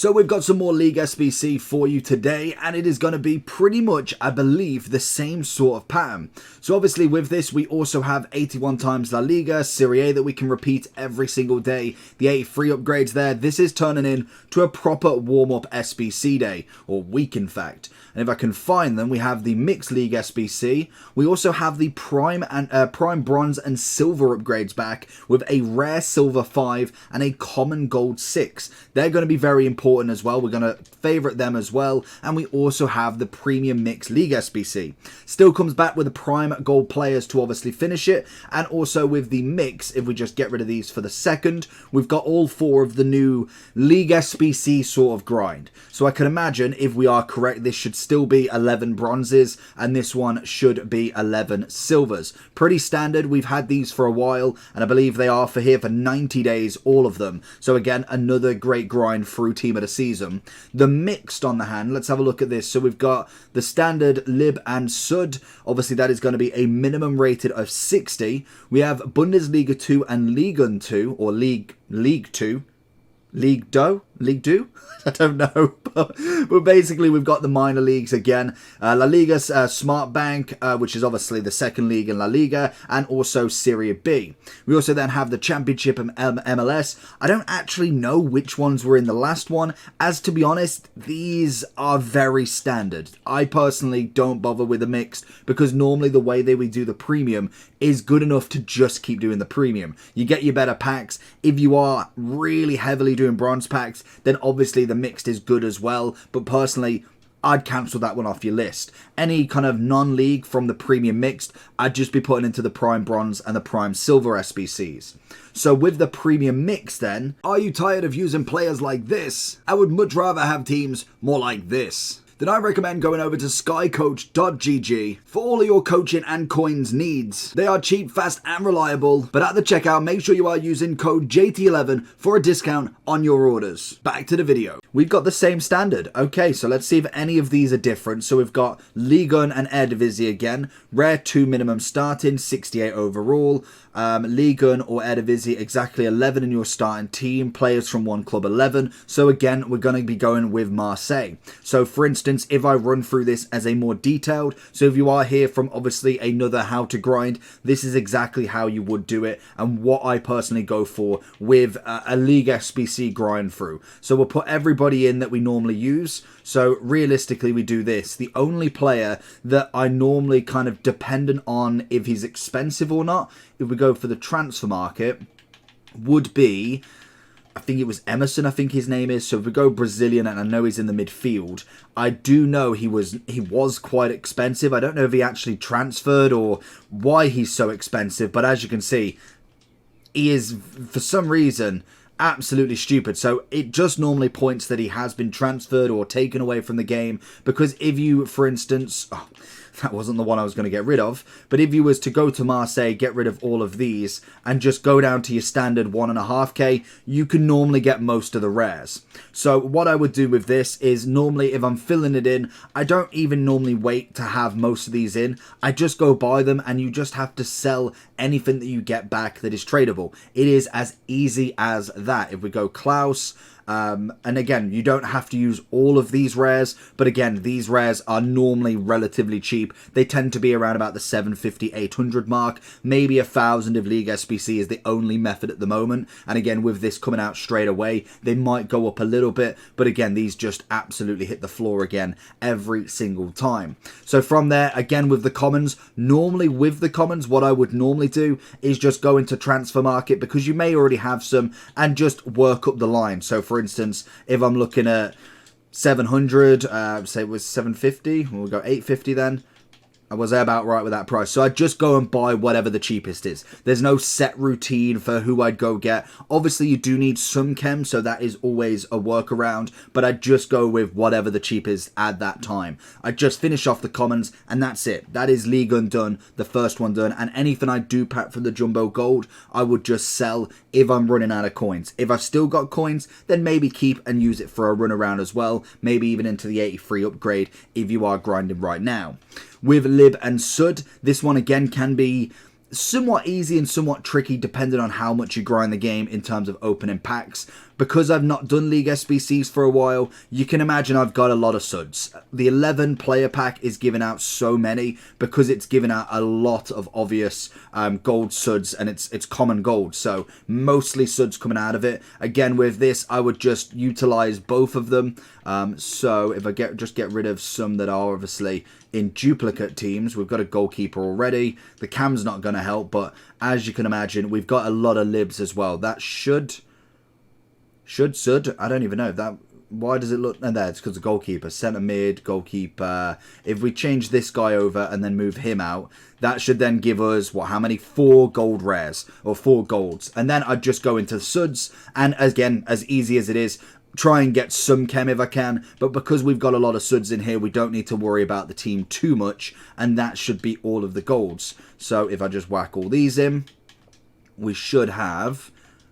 So we've got some more League SBC for you today, and it is going to be pretty much, I believe, the same sort of pattern. So obviously with this, we also have 81 times La Liga, Serie A that we can repeat every single day. The 83 upgrades there. This is turning in to a proper warm-up SBC day, or week in fact. And if I can find them, we have the Mixed League SBC. We also have the Prime Bronze and Silver upgrades back with a Rare Silver 5 and a Common Gold 6. They're going to be very important as well. We're going to favourite them as well. And we also have the Premium Mixed League SBC. Still comes back with the Prime Gold players to obviously finish it. And also with the Mix, if we just get rid of these for the second, we've got all 4 of the new League SBC sort of grind. So I can imagine, if we are correct, this should still be 11 bronzes and this one should be 11 silvers. Pretty standard. We've had these for a while and I believe they are for here for 90 days, all of them. So again, another great grind through team of the season. The mixed on the hand, let's have a look at this. So we've got the standard Lib and Sud. Obviously that is going to be a minimum rated of 60. We have Bundesliga 2 and Liga 2 or League 2. League Do? I don't know. But basically, we've got the minor leagues again. La Liga Smart Bank, which is obviously the second league in La Liga, and also Serie B. We also then have the Championship and MLS. I don't actually know which ones were in the last one, as to be honest, these are very standard. I personally don't bother with the mixed, because normally the way we do the premium is good enough to just keep doing the premium. You get your better packs. If you are really heavily doing bronze packs, then obviously the mixed is good as well. But personally, I'd cancel that one off your list. Any kind of non-league from the premium mixed, I'd just be putting into the prime bronze and the prime silver SBCs. So with the premium mix then, are you tired of using players like this? I would much rather have teams more like this. Then I recommend going over to skycoach.gg for all of your coaching and coins needs. They are cheap, fast and reliable, but at the checkout make sure you are using code JT11 for a discount on your orders. Back to the video. We've got the same standard. Okay, so let's see if any of these are different. So we've got Liga and Eredivisie again. Rare 2 minimum starting, 68 overall. Liga or Eredivisie, exactly 11 in your starting team. Players from one club, 11. So again, we're going to be going with Marseille. So for instance, if I run through this as a more detailed, so if you are here from obviously another how to grind, this is exactly how you would do it and what I personally go for with a League SBC grind through. So we'll put everybody in that we normally use. So realistically, we do this. The only player that I normally kind of dependent on if he's expensive or not, if we go for the transfer market, would be, I think it was Emerson, I think his name is. So if we go Brazilian, and I know he's in the midfield, I do know he was quite expensive. I don't know if he actually transferred or why he's so expensive, but as you can see, he is, for some reason, absolutely stupid. So it just normally points that he has been transferred or taken away from the game, because if you, for instance, that wasn't the one I was going to get rid of, but if you was to go to Marseille, get rid of all of these and just go down to your standard 1.5k, you can normally get most of the rares. So what I would do with this is normally if I'm filling it in, I don't even normally wait to have most of these in. I just go buy them and you just have to sell anything that you get back that is tradable. It is as easy as that. If we go Klaus, and again, you don't have to use all of these rares, but again, these rares are normally relatively cheap. They tend to be around about the 750, 800 mark, maybe 1,000 if League SBC is the only method at the moment. And again, with this coming out straight away, they might go up a little bit, but again, these just absolutely hit the floor again every single time. So from there, again, with the commons, normally with the commons, what I would normally do is just go into transfer market, because you may already have some, and just work up the line. So for instance, if I'm looking at 700, say it was 750, we'll go 850 then. I was about right with that price. So I'd just go and buy whatever the cheapest is. There's no set routine for who I'd go get. Obviously, you do need some chem, so that is always a workaround. But I'd just go with whatever the cheapest at that time. I'd just finish off the commons, and that's it. That is League done, the first one done. And anything I do pack from the Jumbo Gold, I would just sell if I'm running out of coins. If I've still got coins, then maybe keep and use it for a run around as well. Maybe even into the 83 upgrade if you are grinding right now. With Lib and Sud, this one again can be somewhat easy and somewhat tricky depending on how much you grind the game in terms of opening packs. Because I've not done League SBCs for a while, you can imagine I've got a lot of suds. The 11 player pack is giving out so many because it's giving out a lot of obvious gold suds, and it's common gold. So mostly suds coming out of it. Again, with this, I would just utilize both of them. So if I just get rid of some that are obviously in duplicate teams, we've got a goalkeeper already. The cam's not going to help, but as you can imagine, we've got a lot of libs as well. That should sud, I don't even know that. Why does it look? And there, it's because the goalkeeper, centre mid, goalkeeper. If we change this guy over and then move him out, that should then give us what? How many? 4 gold rares or 4 golds, and then I'd just go into the suds. And again, as easy as it is, try and get some chem if I can, but because we've got a lot of suds in here, we don't need to worry about the team too much, and that should be all of the golds. So if I just whack all these in, we should have...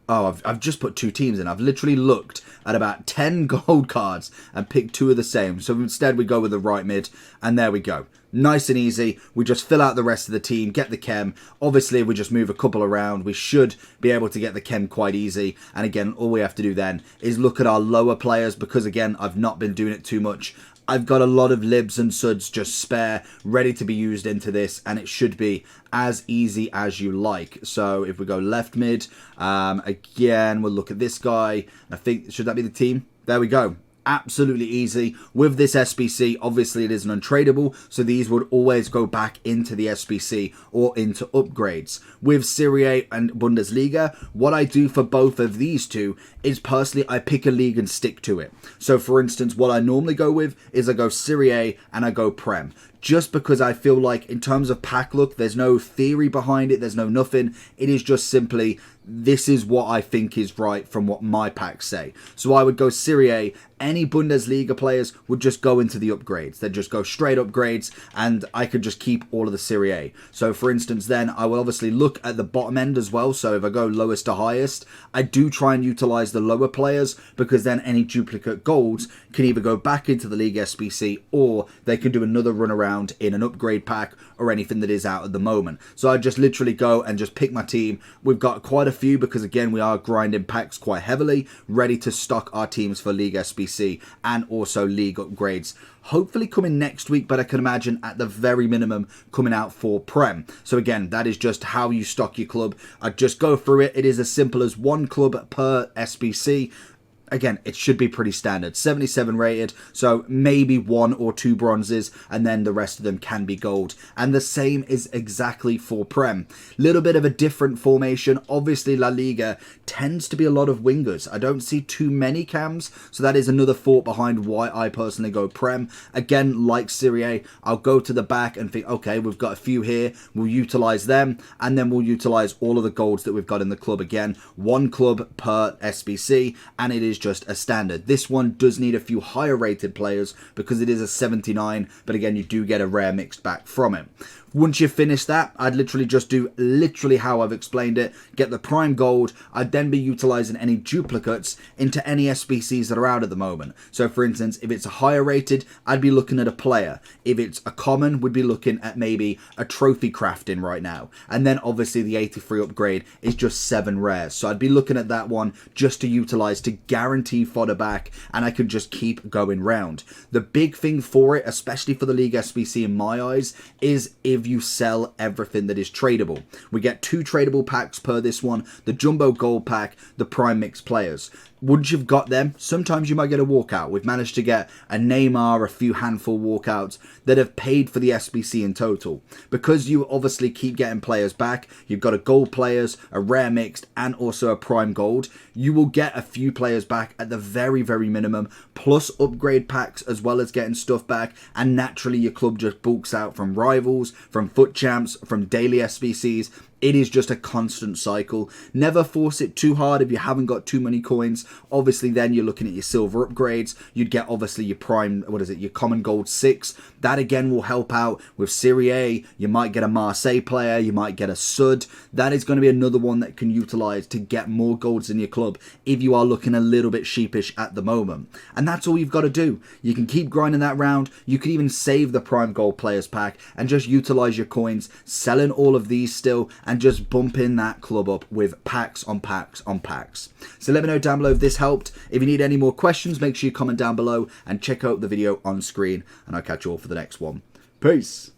Oh, I've just put 2 teams in. I've literally looked at about 10 gold cards and picked 2 of the same. So instead we go with the right mid, and there we go. Nice and easy. We just fill out the rest of the team, get the chem. Obviously, if we just move a couple around, we should be able to get the chem quite easy. And again, all we have to do then is look at our lower players, because again, I've not been doing it too much. I've got a lot of libs and suds just spare, ready to be used into this, and it should be as easy as you like. So if we go left mid, again, we'll look at this guy. I think, should that be the team? There we go. Absolutely easy. With this SBC, obviously it is an untradeable, so these would always go back into the SBC or into upgrades. With Serie A and Bundesliga, what I do for both of these two is personally I pick a league and stick to it. So for instance, what I normally go with is I go Serie A and I go Prem. Just because I feel like in terms of pack look, there's no theory behind it, there's no nothing. It is just simply, this is what I think is right from what my packs say. So I would go Serie A. Any Bundesliga players would just go into the upgrades. They'd just go straight upgrades, and I could just keep all of the Serie A. So for instance, then I will obviously look at the bottom end as well. So if I go lowest to highest, I do try and utilize the lower players, because then any duplicate golds can either go back into the League SBC, or they can do another run around in an upgrade pack or anything that is out at the moment. So I just literally go and just pick my team. We've got quite a few, because again, we are grinding packs quite heavily, ready to stock our teams for League SBC and also League upgrades. Hopefully coming next week, but I can imagine at the very minimum coming out for Prem. So again, that is just how you stock your club. I just go through it. It is as simple as 1 club per SBC. Again, it should be pretty standard. 77 rated, so maybe 1 or 2 bronzes, and then the rest of them can be gold. And the same is exactly for Prem. Little bit of a different formation. Obviously, La Liga tends to be a lot of wingers. I don't see too many cams, so that is another thought behind why I personally go Prem. Again, like Serie A, I'll go to the back and think, okay, we've got a few here. We'll utilize them, and then we'll utilize all of the golds that we've got in the club. Again, 1 club per SBC, and it is just a standard. This one does need a few higher rated players because it is a 79, but again, you do get a rare mixed back from it. Once you finish that, I'd literally just do literally how I've explained it. Get the prime gold. I'd then be utilizing any duplicates into any SBCs that are out at the moment. So for instance, if it's a higher rated, I'd be looking at a player. If it's a common, we'd be looking at maybe a trophy crafting right now. And then obviously the 83 upgrade is just 7 rares. So I'd be looking at that one just to utilize to guarantee fodder back, and I could just keep going round. The big thing for it, especially for the League SBC in my eyes, is if you sell everything that is tradable. We get 2 tradable packs per this one, the Jumbo Gold pack, the Prime Mix players. Once you've got them, sometimes you might get a walkout. We've managed to get a Neymar, a few handful walkouts that have paid for the SBC in total. Because you obviously keep getting players back, you've got a gold players, a rare mixed, and also a prime gold. You will get a few players back at the very, very minimum, plus upgrade packs as well as getting stuff back. And naturally your club just bulks out from rivals, from foot champs, from daily SBCs. It is just a constant cycle. Never force it too hard if you haven't got too many coins. Obviously, then you're looking at your silver upgrades. You'd get obviously your prime, your common gold 6. That again will help out with Serie A. You might get a Marseille player. You might get a Sud. That is going to be another one that can utilize to get more golds in your club if you are looking a little bit sheepish at the moment. And that's all you've got to do. You can keep grinding that round. You could even save the prime gold players pack and just utilize your coins, selling all of these still, and and just bumping that club up with packs on packs on packs. So let me know down below if this helped. If you need any more questions, make sure you comment down below and check out the video on screen, and I'll catch you all for the next one. Peace.